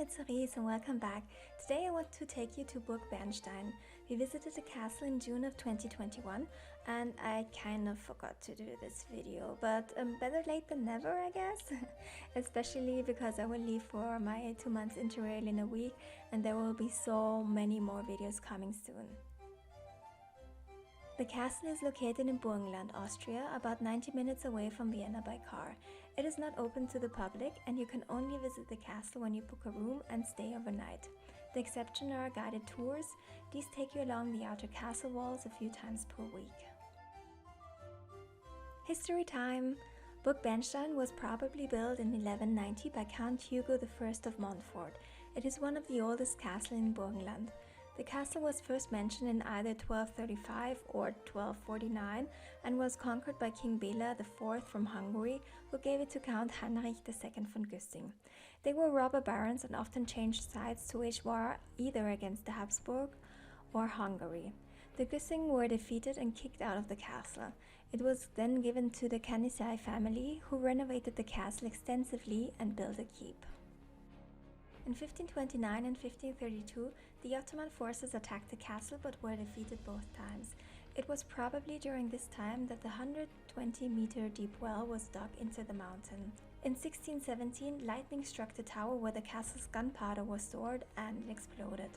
it's Cerise and welcome back. Today I want to take you to Burg Bernstein. We visited the castle in June of 2021 and I kind of forgot to do this video, but better late than never, I guess. Especially because I will leave for my 2 months interrail in a week and there will be so many more videos coming soon. The castle is located in Burgenland, Austria, about 90 minutes away from Vienna by car. It is not open to the public and you can only visit the castle when you book a room and stay overnight. The exception are guided tours. These take you along the outer castle walls a few times per week. History time! Burg Bernstein was probably built in 1190 by Count Hugo I of Montfort. It is one of the oldest castles in Burgenland. The castle was first mentioned in either 1235 or 1249 and was conquered by King Bela IV from Hungary, who gave it to Count Heinrich II von Güssing. They were robber barons and often changed sides to wage war either against the Habsburg or Hungary. The Güssing were defeated and kicked out of the castle. It was then given to the Canisius family, who renovated the castle extensively and built a keep. In 1529 and 1532, the Ottoman forces attacked the castle but were defeated both times. It was probably during this time that the 120-meter deep well was dug into the mountain. In 1617, lightning struck the tower where the castle's gunpowder was stored and it exploded.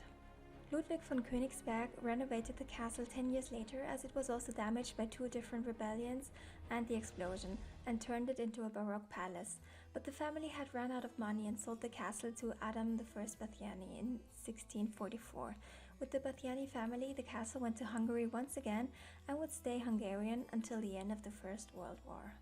Ludwig von Königsberg renovated the castle 10 years later, as it was also damaged by 2 different rebellions and the explosion, and turned it into a Baroque palace. But the family had run out of money and sold the castle to Adam I Batthyány in 1644. With the Batthyány family, the castle went to Hungary once again and would stay Hungarian until the end of the First World War.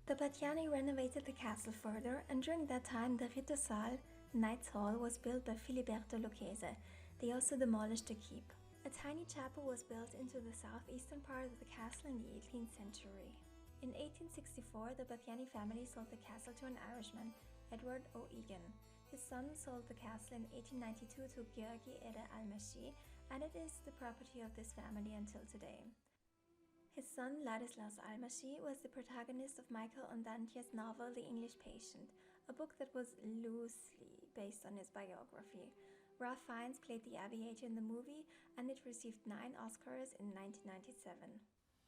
The Batthyány renovated the castle further, and during that time the Rittersaal, Knight's Hall, was built by Filiberto Lucchese. They also demolished the keep. A tiny chapel was built into the southeastern part of the castle in the 18th century. In 1864, the Batthyány family sold the castle to an Irishman, Edward O'Egan. His son sold the castle in 1892 to György Ede Almasi, and it is the property of this family until today. His son Ladislaus Almasi was the protagonist of Michael Ondaatje's novel The English Patient, a book that was loosely based on his biography. Ralph Fiennes played the aviator in the movie, and it received 9 Oscars in 1997.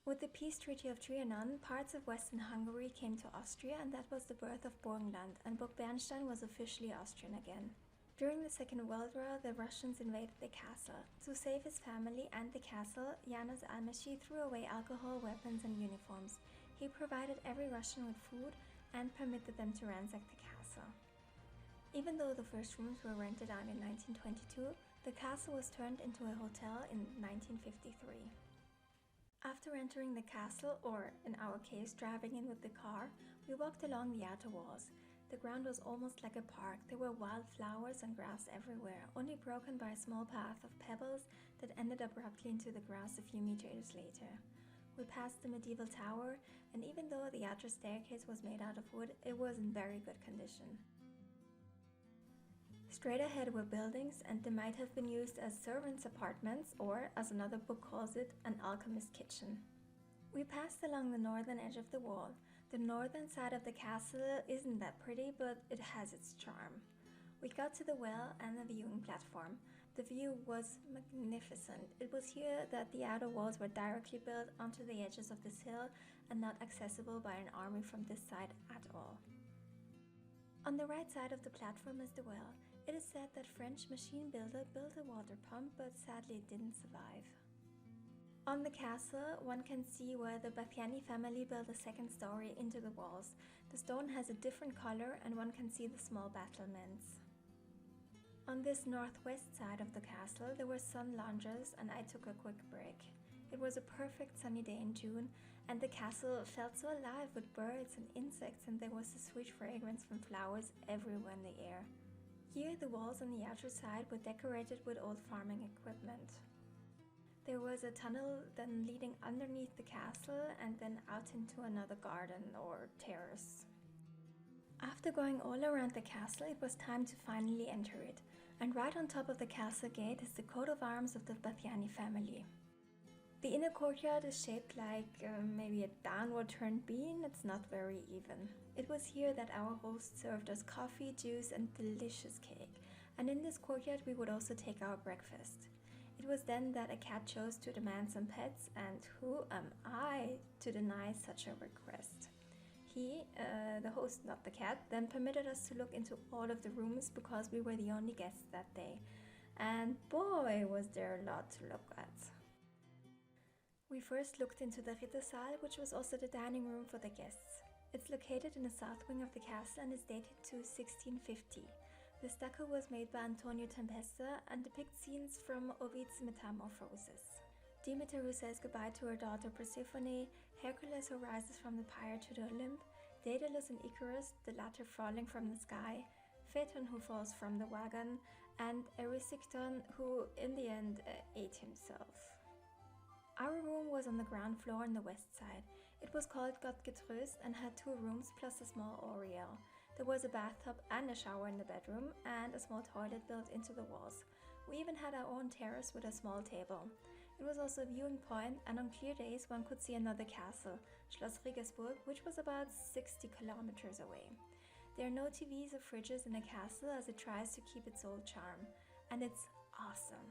With the Peace Treaty of Trianon, parts of Western Hungary came to Austria, and that was the birth of Burgenland, and Burg Bernstein was officially Austrian again. During the Second World War, the Russians invaded the castle. To save his family and the castle, János Almasi threw away alcohol, weapons and uniforms. He provided every Russian with food and permitted them to ransack the castle. Even though the first rooms were rented out in 1922, the castle was turned into a hotel in 1953. After entering the castle, or in our case driving in with the car, we walked along the outer walls. The ground was almost like a park. There were wild flowers and grass everywhere, only broken by a small path of pebbles that ended abruptly into the grass a few meters later. We passed the medieval tower, and even though the outer staircase was made out of wood, it was in very good condition. Straight ahead were buildings, and they might have been used as servants' apartments, or, as another book calls it, an alchemist's kitchen. We passed along the northern edge of the wall. The northern side of the castle isn't that pretty, but it has its charm. We got to the well and the viewing platform. The view was magnificent. It was here that the outer walls were directly built onto the edges of this hill and not accessible by an army from this side at all. On the right side of the platform is the well. It is said that French machine builder built a water pump, but sadly it didn't survive. On the castle, one can see where the Batthyány family built a second story into the walls. The stone has a different color and one can see the small battlements. On this northwest side of the castle, there were sun lounges and I took a quick break. It was a perfect sunny day in June, and the castle felt so alive with birds and insects, and there was a sweet fragrance from flowers everywhere in the air. Here, the walls on the outer side were decorated with old farming equipment. There was a tunnel then leading underneath the castle and then out into another garden or terrace. After going all around the castle, it was time to finally enter it, and right on top of the castle gate is the coat of arms of the Batthyány family. The inner courtyard is shaped like maybe a downward turned bean. It's not very even. It was here that our host served us coffee, juice and delicious cake. And in this courtyard we would also take our breakfast. It was then that a cat chose to demand some pets, and who am I to deny such a request? He, the host, not the cat, then permitted us to look into all of the rooms because we were the only guests that day. And boy, was there a lot to look at. We first looked into the Rittersaal, which was also the dining room for the guests. It's located in the south wing of the castle and is dated to 1650. The stucco was made by Antonio Tempesta and depicts scenes from Ovid's Metamorphoses. Demeter who says goodbye to her daughter Persephone, Hercules who rises from the pyre to the Olymp, Daedalus and Icarus, the latter falling from the sky, Phaeton who falls from the wagon, and Erysichthon who in the end ate himself. Our room was on the ground floor on the west side. It was called Gottgetröst and had 2 rooms plus a small oriel. There was a bathtub and a shower in the bedroom and a small toilet built into the walls. We even had our own terrace with a small table. It was also a viewing point, and on clear days one could see another castle, Schloss Regensburg, which was about 60 kilometers away. There are no TVs or fridges in the castle as it tries to keep its old charm. And it's awesome.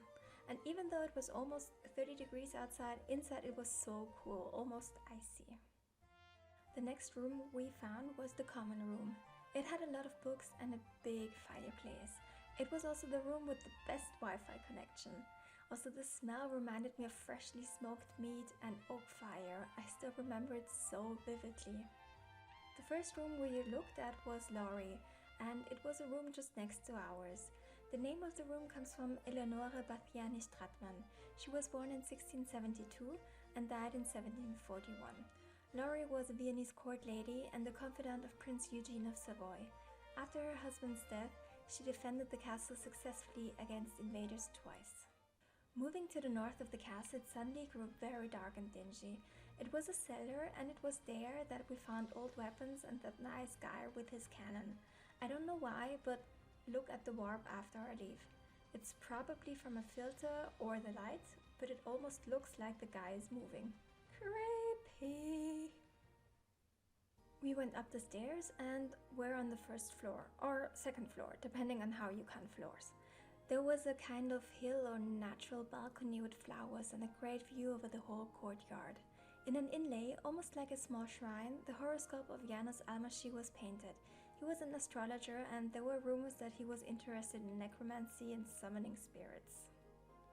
And even though it was almost 30 degrees outside, inside it was so cool, almost icy. The next room we found was the common room. It had a lot of books and a big fireplace. It was also the room with the best Wi-Fi connection. Also, the smell reminded me of freshly smoked meat and oak fire. I still remember it so vividly. The first room we looked at was Laurie, and it was a room just next to ours. The name of the room comes from Eleonora Bathiani Stratmann. She was born in 1672 and died in 1741. Laurie was a Viennese court lady and the confidant of Prince Eugene of Savoy. After her husband's death, she defended the castle successfully against invaders twice. Moving to the north of the castle, it suddenly grew very dark and dingy. It was a cellar, and it was there that we found old weapons and that nice guy with his cannon. I don't know why, but look at the warp after I leave. It's probably from a filter or the light, but it almost looks like the guy is moving. Creepy! We went up the stairs and were on the first floor, or second floor, depending on how you count floors. There was a kind of hill or natural balcony with flowers and a great view over the whole courtyard. In an inlay, almost like a small shrine, the horoscope of János Álmosy was painted. He was an astrologer, and there were rumors that he was interested in necromancy and summoning spirits.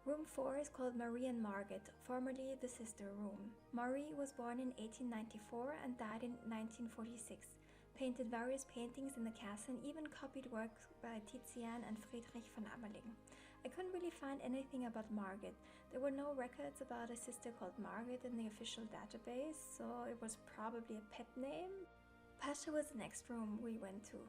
Room 4 is called Marie and Margit, formerly the sister room. Marie was born in 1894 and died in 1946, painted various paintings in the castle and even copied works by Tizian and Friedrich von Ameling. I couldn't really find anything about Margit. There were no records about a sister called Margit in the official database, so it was probably a pet name. Pasha was the next room we went to.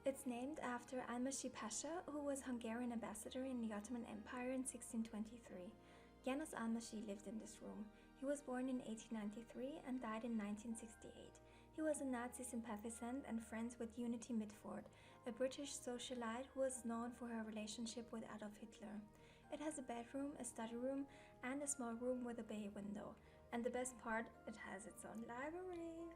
It's named after Almasi Pasha, who was Hungarian ambassador in the Ottoman Empire in 1623. János Álmosy lived in this room. He was born in 1893 and died in 1968. He was a Nazi sympathisant and friends with Unity Mitford, a British socialite who was known for her relationship with Adolf Hitler. It has a bedroom, a study room, and a small room with a bay window. And the best part, it has its own library.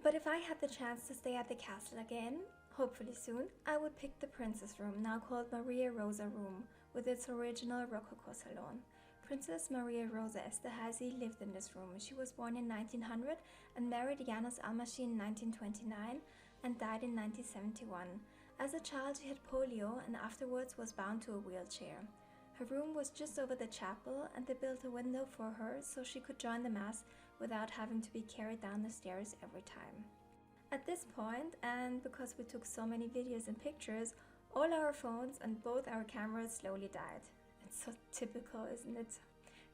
But if I had the chance to stay at the castle again, hopefully soon, I would pick the princess room, now called Maria Rosa Room, with its original Rococo salon. Princess Maria Rosa Esterhazy lived in this room. She was born in 1900 and married János Álmosy in 1929 and died in 1971. As a child, she had polio and afterwards was bound to a wheelchair. Her room was just over the chapel, and they built a window for her so she could join the mass without having to be carried down the stairs every time. At this point, and because we took so many videos and pictures, all our phones and both our cameras slowly died. It's so typical, isn't it?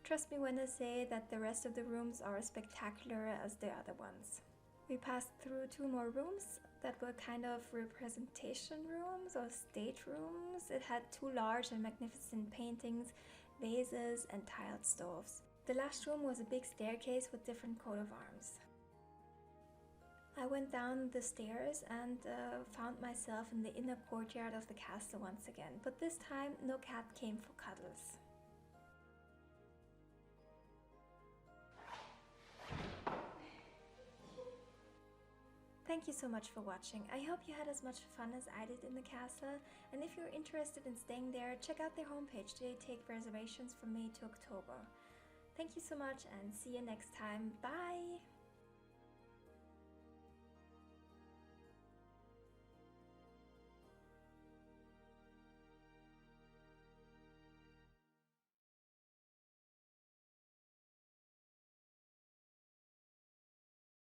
Trust me when I say that the rest of the rooms are as spectacular as the other ones. We passed through 2 more rooms that were kind of representation rooms or state rooms. It had 2 large and magnificent paintings, vases, and tiled stoves. The last room was a big staircase with different coat of arms. I went down the stairs and found myself in the inner courtyard of the castle once again, but this time no cat came for cuddles. Thank you so much for watching. I hope you had as much fun as I did in the castle, and if you're interested in staying there, check out their homepage. They take reservations from May to October. Thank you so much and see you next time. Bye!